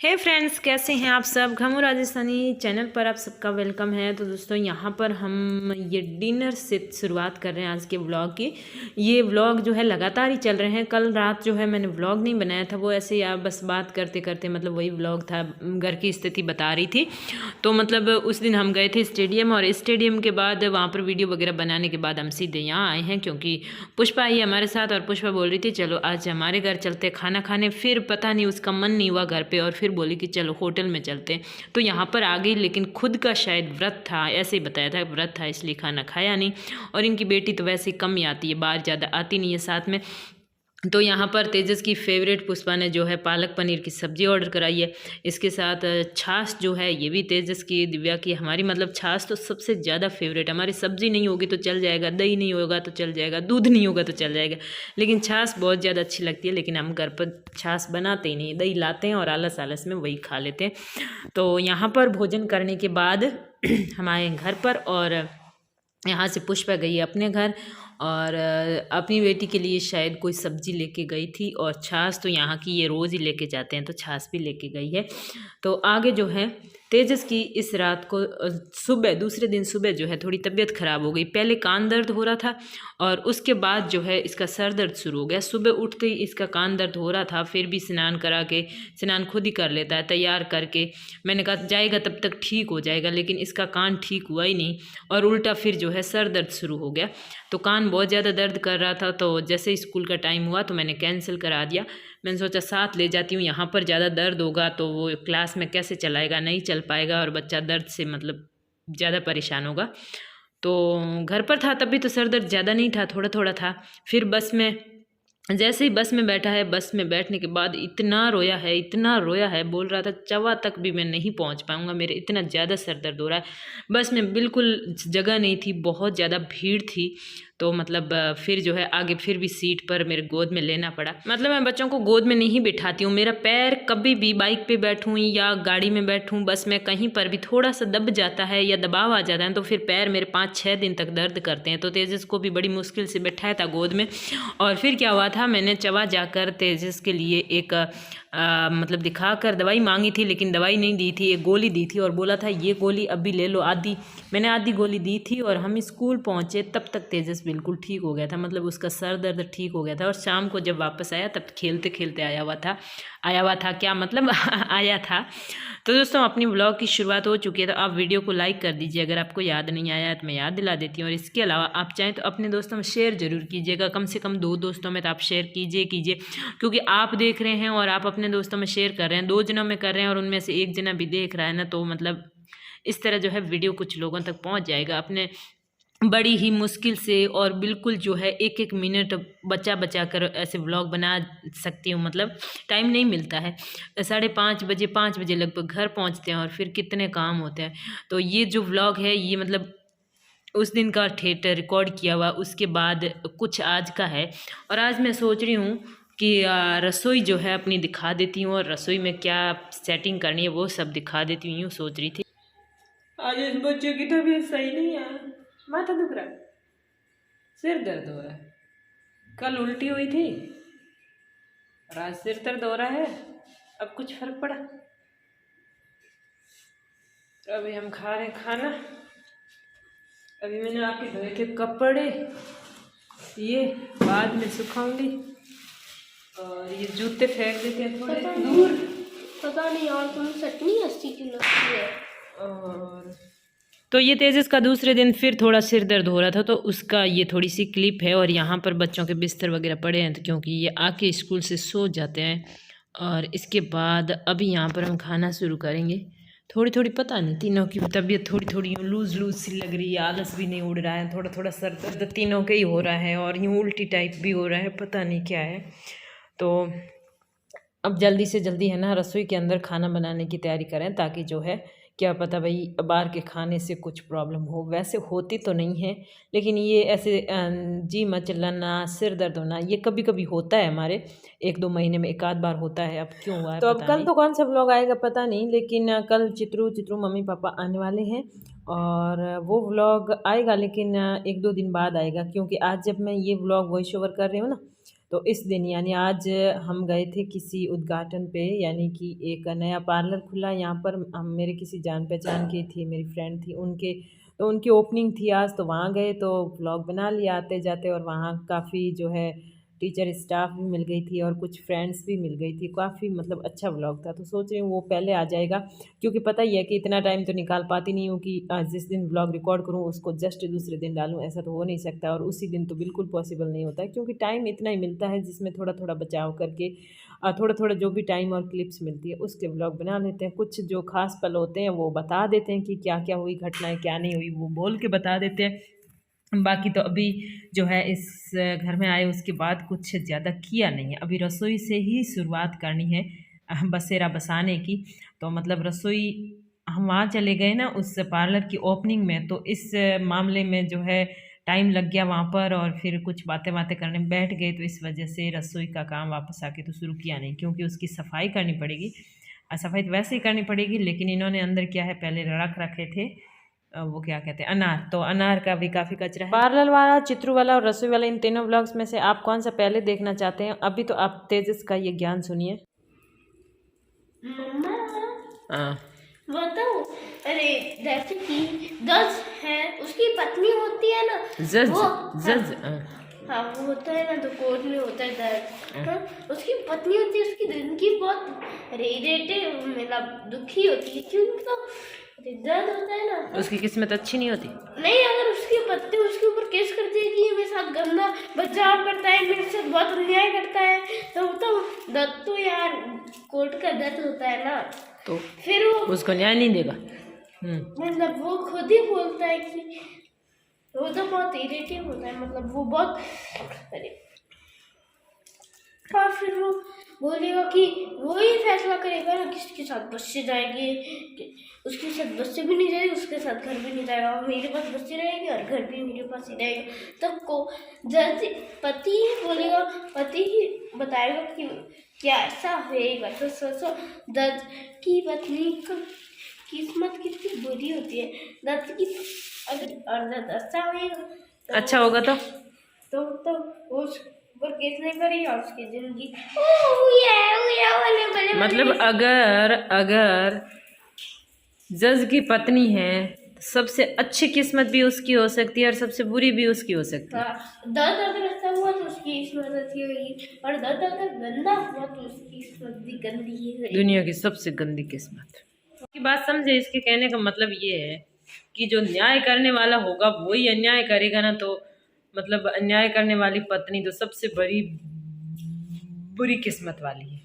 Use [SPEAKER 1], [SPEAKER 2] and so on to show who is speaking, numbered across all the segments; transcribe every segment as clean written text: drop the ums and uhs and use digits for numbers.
[SPEAKER 1] हे friends, कैसे हैं आप सब। घमू राजस्थानी चैनल पर आप सबका वेलकम है। तो दोस्तों, यहाँ पर हम ये डिनर से शुरुआत कर रहे हैं आज के व्लॉग की। ये व्लॉग जो है लगातार ही चल रहे हैं। कल रात जो है मैंने व्लॉग नहीं बनाया था, वो ऐसे ही बस बात करते करते मतलब वही व्लॉग था, घर की स्थिति बता रही थी। तो मतलब उस दिन हम गए थे स्टेडियम, और स्टेडियम के बाद वहाँ पर वीडियो वगैरह बनाने के बाद हम सीधे यहाँ आए हैं, क्योंकि पुष्पा आई हमारे साथ। और पुष्पा बोल रही थी चलो आज हमारे घर चलते खाना खाने। फिर पता नहीं उसका मन नहीं हुआ घर पे, और फिर बोली कि चलो होटल में चलते हैं। तो यहाँ पर आ गई, लेकिन खुद का शायद व्रत था, ऐसे ही बताया था व्रत था, इसलिए खाना खाया नहीं। और इनकी बेटी तो वैसे ही कम ही आती है, बाहर ज़्यादा आती नहीं है साथ में। तो यहाँ पर तेजस की फेवरेट पुष्पा ने जो है पालक पनीर की सब्ज़ी ऑर्डर कराई है। इसके साथ छाछ जो है ये भी तेजस की, दिव्या की, हमारी मतलब छाछ तो सबसे ज़्यादा फेवरेट। हमारी सब्ज़ी नहीं होगी तो चल जाएगा, दही नहीं होगा तो चल जाएगा, दूध नहीं होगा तो चल जाएगा, लेकिन छाछ बहुत ज़्यादा अच्छी लगती है। लेकिन हम घर पर छाछ बनाते ही नहीं, दही लाते हैं और आलस आलस में वही खा लेते हैं। तो यहाँ पर भोजन करने के बाद हम आए घर पर, और यहाँ से पुष्पा गई अपने घर, और अपनी बेटी के लिए शायद कोई सब्ज़ी लेके गई थी। और छाछ तो यहाँ की ये रोज़ ही लेके जाते हैं, तो छाछ भी लेके गई है। तो आगे जो है तेजस की इस रात को सुबह, दूसरे दिन सुबह जो है थोड़ी तबीयत ख़राब हो गई। पहले कान दर्द हो रहा था, और उसके बाद जो है इसका सर दर्द शुरू हो गया। सुबह उठते ही इसका कान दर्द हो रहा था, फिर भी स्नान करा के, स्नान खुद ही कर लेता है तैयार करके। मैंने कहा जाएगा तब तक ठीक हो जाएगा, लेकिन इसका कान ठीक हुआ ही नहीं, और उल्टा फिर जो है सर दर्द शुरू हो गया। तो कान बहुत ज़्यादा दर्द कर रहा था, तो जैसे ही स्कूल का टाइम हुआ तो मैंने कैंसिल करा दिया। मैंने सोचा साथ ले जाती हूँ, यहाँ पर ज़्यादा दर्द होगा तो वो क्लास में कैसे चलाएगा, नहीं चल पाएगा, और बच्चा दर्द से मतलब ज़्यादा परेशान होगा। तो घर पर था तब भी तो सर दर्द ज़्यादा नहीं था, थोड़ा थोड़ा था। फिर बस में, जैसे ही बस में बैठा है, बस में बैठने के बाद इतना रोया है, इतना रोया है, बोल रहा था चवा तक भी मैं नहीं पहुंच पाऊंगा, मेरे इतना ज़्यादा सर दर्द हो रहा है। बस में बिल्कुल जगह नहीं थी, बहुत ज़्यादा भीड़ थी। तो मतलब फिर जो है आगे फिर भी सीट पर मेरे गोद में लेना पड़ा। मतलब मैं बच्चों को गोद में नहीं बिठाती हूँ। मेरा पैर कभी भी, बाइक पे बैठूँ या गाड़ी में बैठूँ, बस में कहीं पर भी थोड़ा सा दब जाता है या दबाव आ जाता है तो फिर पैर मेरे 5-6 दिन तक दर्द करते हैं। तो तेजस को भी बड़ी मुश्किल से बैठाया था गोद में। और फिर क्या हुआ था, मैंने चवा जाकर तेजस के लिए एक मतलब दिखाकर दवाई मांगी थी, लेकिन दवाई नहीं दी थी, एक गोली दी थी और बोला था ये गोली अभी ले लो आधी। मैंने आधी गोली दी थी, और हम स्कूल पहुँचे तब तक तेजस बिल्कुल ठीक हो गया था, मतलब उसका सर दर्द ठीक हो गया था। और शाम को जब वापस आया तब खेलते खेलते आया हुआ था क्या मतलब आया था। तो दोस्तों, अपनी व्लॉग की शुरुआत हो चुकी है, तो आप वीडियो को लाइक कर दीजिए। अगर आपको याद नहीं आया तो मैं याद दिला देती हूँ। और इसके अलावा आप चाहें तो अपने दोस्तों में शेयर जरूर कीजिएगा, कम से कम 2 दोस्तों में तो आप शेयर कीजिए, क्योंकि आप देख रहे हैं और आप अपने दोस्तों में शेयर कर रहे हैं, 2 जनों में कर रहे हैं, और उनमें से 1 जना भी देख रहा है ना, तो मतलब इस तरह जो है वीडियो कुछ लोगों तक पहुँच जाएगा। अपने बड़ी ही मुश्किल से और बिल्कुल जो है 1-1 मिनट बचा कर ऐसे व्लॉग बना सकती हूँ, मतलब टाइम नहीं मिलता है। 5:30 बजे लगभग घर पहुँचते हैं, और फिर कितने काम होते हैं। तो ये जो व्लॉग है ये मतलब उस दिन का थिएटर रिकॉर्ड किया हुआ, उसके बाद कुछ आज का है। और आज मैं सोच रही हूँ कि रसोई जो है अपनी दिखा देती हूँ, और रसोई में क्या सेटिंग करनी है वो सब दिखा देती हूँ, यूँ सोच रही थी। आज इस बच्चे की तबीयत सही नहीं है, माथा दुख रहा है, सिर दर्द हो रहा है, कल उल्टी हुई थी और आज सिर दर्द हो रहा है। अब कुछ फर्क पड़ा। तो अभी हम खा रहे हैं खाना। अभी मैंने आपके धोए थे कपड़े, ये बाद में सुखाऊंगी, और ये जूते फेंक देते हैं थोड़े दूर।
[SPEAKER 2] पता नहीं और तुम चटनी 80 किलो की है।
[SPEAKER 1] और तो ये तेजस का दूसरे दिन फिर थोड़ा सिर दर्द हो रहा था, तो उसका ये थोड़ी सी क्लिप है। और यहाँ पर बच्चों के बिस्तर वगैरह पड़े हैं, तो क्योंकि ये आके स्कूल से सो जाते हैं। और इसके बाद अभी यहाँ पर हम खाना शुरू करेंगे। थोड़ी थोड़ी पता नहीं, तीनों की तबीयत थोड़ी थोड़ी यूँ लूज़ लूज़ सी लग रही है, आलस भी नहीं उड़ रहा है, थोड़ा थोड़ा सर दर्द तीनों के ही हो रहा है, और यूँ उल्टी टाइप भी हो रहा है, पता नहीं क्या है। तो अब जल्दी से जल्दी है ना रसोई के अंदर खाना बनाने की तैयारी करें, ताकि जो है क्या पता भाई बाहर के खाने से कुछ प्रॉब्लम हो। वैसे होती तो नहीं है, लेकिन ये ऐसे जी मचलना, सिर दर्द होना ये कभी कभी होता है हमारे, 1-2 महीने में 1 आध बार होता है। अब क्यों हुआ है तो अब कल तो कौन सा व्लॉग आएगा पता नहीं, लेकिन कल चित्रू मम्मी पापा आने वाले हैं, और वो व्लॉग आएगा, लेकिन 1-2 दिन बाद आएगा, क्योंकि आज जब मैं ये व्लॉग वॉइस ओवर कर रही हूँ ना, तो इस दिन यानी आज हम गए थे किसी उद्घाटन पे, यानी कि एक नया पार्लर खुला यहाँ पर। हम मेरे किसी जान पहचान की थी, मेरी फ्रेंड थी, उनकी ओपनिंग थी आज, तो वहाँ गए तो व्लॉग बना लिया आते जाते। और वहाँ काफ़ी जो है टीचर स्टाफ भी मिल गई थी और कुछ फ्रेंड्स भी मिल गई थी। काफ़ी मतलब अच्छा व्लॉग था, तो सोच रही हूँ वो पहले आ जाएगा, क्योंकि पता ही है कि इतना टाइम तो निकाल पाती नहीं हूँ कि जिस दिन व्लॉग रिकॉर्ड करूँ उसको जस्ट दूसरे दिन डालूँ, ऐसा तो हो नहीं सकता। और उसी दिन तो बिल्कुल पॉसिबल नहीं होता है, क्योंकि टाइम इतना ही मिलता है जिसमें थोड़ा थोड़ा बचाव करके थोड़ा थोड़ा जो भी टाइम और क्लिप्स मिलती है उसके व्लॉग बना लेते हैं। कुछ जो खास पल होते हैं वो बता देते हैं कि क्या क्या हुई घटनाएं, क्या नहीं हुई, वो बोल के बता देते हैं। बाकी तो अभी जो है इस घर में आए उसके बाद कुछ ज़्यादा किया नहीं है। अभी रसोई से ही शुरुआत करनी है बसेरा बसाने की। तो मतलब रसोई हम वहाँ चले गए ना उस पार्लर की ओपनिंग में, तो इस मामले में जो है टाइम लग गया वहाँ पर, और फिर कुछ बातें बातें करने में बैठ गए, तो इस वजह से रसोई का काम वापस आके तो शुरू किया नहीं, क्योंकि उसकी सफाई करनी पड़ेगी। सफाई तो वैसे ही करनी पड़ेगी, लेकिन इन्होंने अंदर क्या है पहले रख रखे थे वो क्या कहते हैं अनार, तो अनार का भी काफ़ी कचरा है। पार्लर वाला, चित्रू वाला और रसोई वाला, इन तीनों ब्लॉग्स में से आप कौन सा पहले देखना चाहते हैं? अभी तो आप तेजस का ये ज्ञान सुनिए।
[SPEAKER 2] मम्मा
[SPEAKER 1] हाँ
[SPEAKER 2] बताओ, अरे जैसे कि दस है, उसकी पत्नी होती है ना,
[SPEAKER 1] जज
[SPEAKER 2] वो
[SPEAKER 1] जज
[SPEAKER 2] हाँ वो होता है ना, तो कोर्ट में होता है दर्द। हाँ, उसकी पत्नी होती है, उसकी जिंदगी बहुत इरिटेटिव मतलब दुखी होती है, क्योंकि तो दर्द होता है ना।
[SPEAKER 1] उसकी किस्मत अच्छी नहीं होती।
[SPEAKER 2] नहीं, अगर उसकी पत्नी उसके ऊपर केस करती है कि ये मेरे साथ गंदा बर्ताव करता है, मेरे साथ बहुत अन्याय करता है, तो दर्द तो यार कोर्ट का दर्द होता है ना,
[SPEAKER 1] तो
[SPEAKER 2] फिर वो
[SPEAKER 1] उसको न्याय नहीं देगा।
[SPEAKER 2] मतलब वो खुद ही बोलता है कि वो तो बहुत इरिटेटिव होता है, मतलब वो बहुत अरे और फिर वो बोलेगा कि वो ही फैसला करेगा ना किसके साथ बच्चे जाएंगे, उसके साथ बच्चे भी नहीं जाएंगे, उसके साथ घर भी नहीं जाएगा, मेरे पास बच्चे रहेंगे और घर भी मेरे पास ही रहेगा। तब को जज पति ही बोलेगा, पति ही बताएगा कि क्या ऐसा होएगा। तो सोचो जज की पत्नी का किस्मत कितनी बुरी होती है। जज की अगर और जज अच्छा होएगा तो
[SPEAKER 1] अच्छा होगा
[SPEAKER 2] तो उस पर केस नहीं करेगी और उसकी जिंदगी वाले
[SPEAKER 1] मतलब अगर जज की पत्नी है तो सबसे अच्छी किस्मत भी उसकी हो सकती है और सबसे बुरी भी उसकी हो सकती है।
[SPEAKER 2] दर्द अगर अच्छा हुआ तो उसकी किस्मत अच्छी होगी, और दर्द अगर गंदा हुआ तो उसकी किस्मत भी गंदी ही होगी।
[SPEAKER 1] दुनिया की सबसे गंदी किस्मत की बात समझे। इसके कहने का मतलब ये है कि जो न्याय करने वाला होगा वही अन्याय करेगा ना, तो मतलब अन्याय करने वाली पत्नी तो सबसे बड़ी बुरी किस्मत वाली है।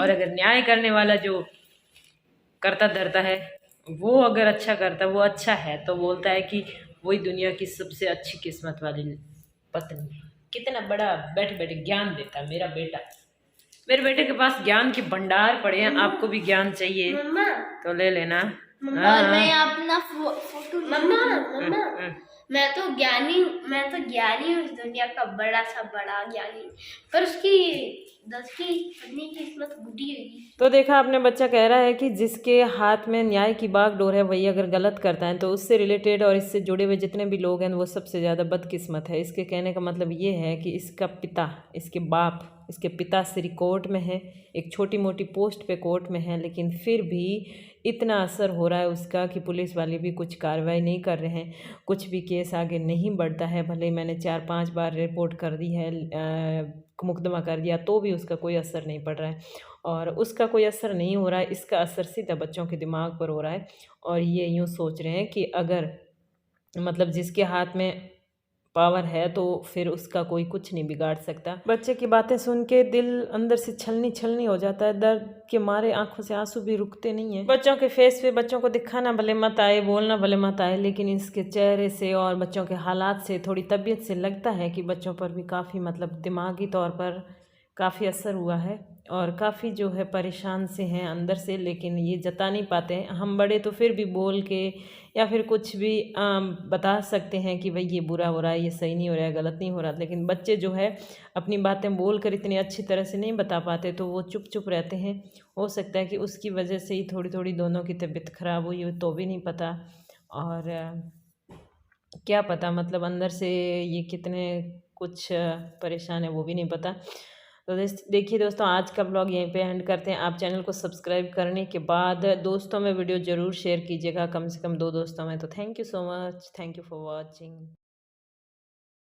[SPEAKER 1] और अगर न्याय करने वाला जो करता धरता है वो अगर अच्छा करता, वो अच्छा है, तो बोलता है कि वही दुनिया की सबसे अच्छी किस्मत वाली पत्नी। कितना बड़ा बैठे बैठे ज्ञान देता है मेरा बेटा। मेरे बेटे के पास ज्ञान के भंडार पड़े हैं। आपको भी ज्ञान चाहिए
[SPEAKER 2] मम्मा
[SPEAKER 1] तो ले लेना।
[SPEAKER 2] और मैं अपना फोटो मम्मा मैं तो ज्ञानी हूँ इस दुनिया का बड़ा सा बड़ा ज्ञानी, पर उसकी दस की पत्नी की किस्मत बुरी होगी।
[SPEAKER 1] तो देखा आपने, बच्चा कह रहा है कि जिसके हाथ में न्याय की बागडोर है वही अगर गलत करता है तो उससे रिलेटेड और इससे जुड़े हुए जितने भी लोग हैं वो सबसे ज़्यादा बदकिस्मत है। इसके कहने का मतलब ये है कि इसका पिता, इसके बाप, इसके पिताश्री कोर्ट में है, एक छोटी मोटी पोस्ट पे कोर्ट में है, लेकिन फिर भी इतना असर हो रहा है उसका कि पुलिस वाले भी कुछ कार्रवाई नहीं कर रहे हैं, कुछ भी केस आगे नहीं बढ़ता है। भले ही मैंने 4-5 बार रिपोर्ट कर दी है, मुकदमा कर दिया, तो भी उसका कोई असर नहीं पड़ रहा है। और उसका कोई असर नहीं हो रहा है, इसका असर सीधा बच्चों के दिमाग पर हो रहा है। और ये यूँ सोच रहे हैं कि अगर मतलब जिसके हाथ में पावर है तो फिर उसका कोई कुछ नहीं बिगाड़ सकता। बच्चे की बातें सुन के दिल अंदर से छलनी छलनी हो जाता है। दर्द के मारे आंखों से आंसू भी रुकते नहीं हैं। बच्चों के फेस पे बच्चों को दिखाना भले मत आए, बोलना भले मत आए, लेकिन इसके चेहरे से और बच्चों के हालात से, थोड़ी तबीयत से लगता है कि बच्चों पर भी काफ़ी मतलब दिमागी तौर पर काफ़ी असर हुआ है और काफ़ी जो है परेशान से हैं अंदर से, लेकिन ये जता नहीं पाते हैं। हम बड़े तो फिर भी बोल के या फिर कुछ भी बता सकते हैं कि भाई ये बुरा हो रहा है, ये सही नहीं हो रहा है, गलत नहीं हो रहा, लेकिन बच्चे जो है अपनी बातें बोल कर इतनी अच्छी तरह से नहीं बता पाते, तो वो चुप चुप रहते हैं। हो सकता है कि उसकी वजह से ही थोड़ी थोड़ी दोनों की तबीयत ख़राब हुई हो, तो भी नहीं पता। और क्या पता मतलब अंदर से ये कितने कुछ परेशान है वो भी नहीं पता। तो देखिए दोस्तों, आज का ब्लॉग यहीं पे एंड करते हैं। आप चैनल को सब्सक्राइब करने के बाद दोस्तों में वीडियो ज़रूर शेयर कीजिएगा, कम से कम 2 दोस्तों में। तो thank you so much, thank you for watching.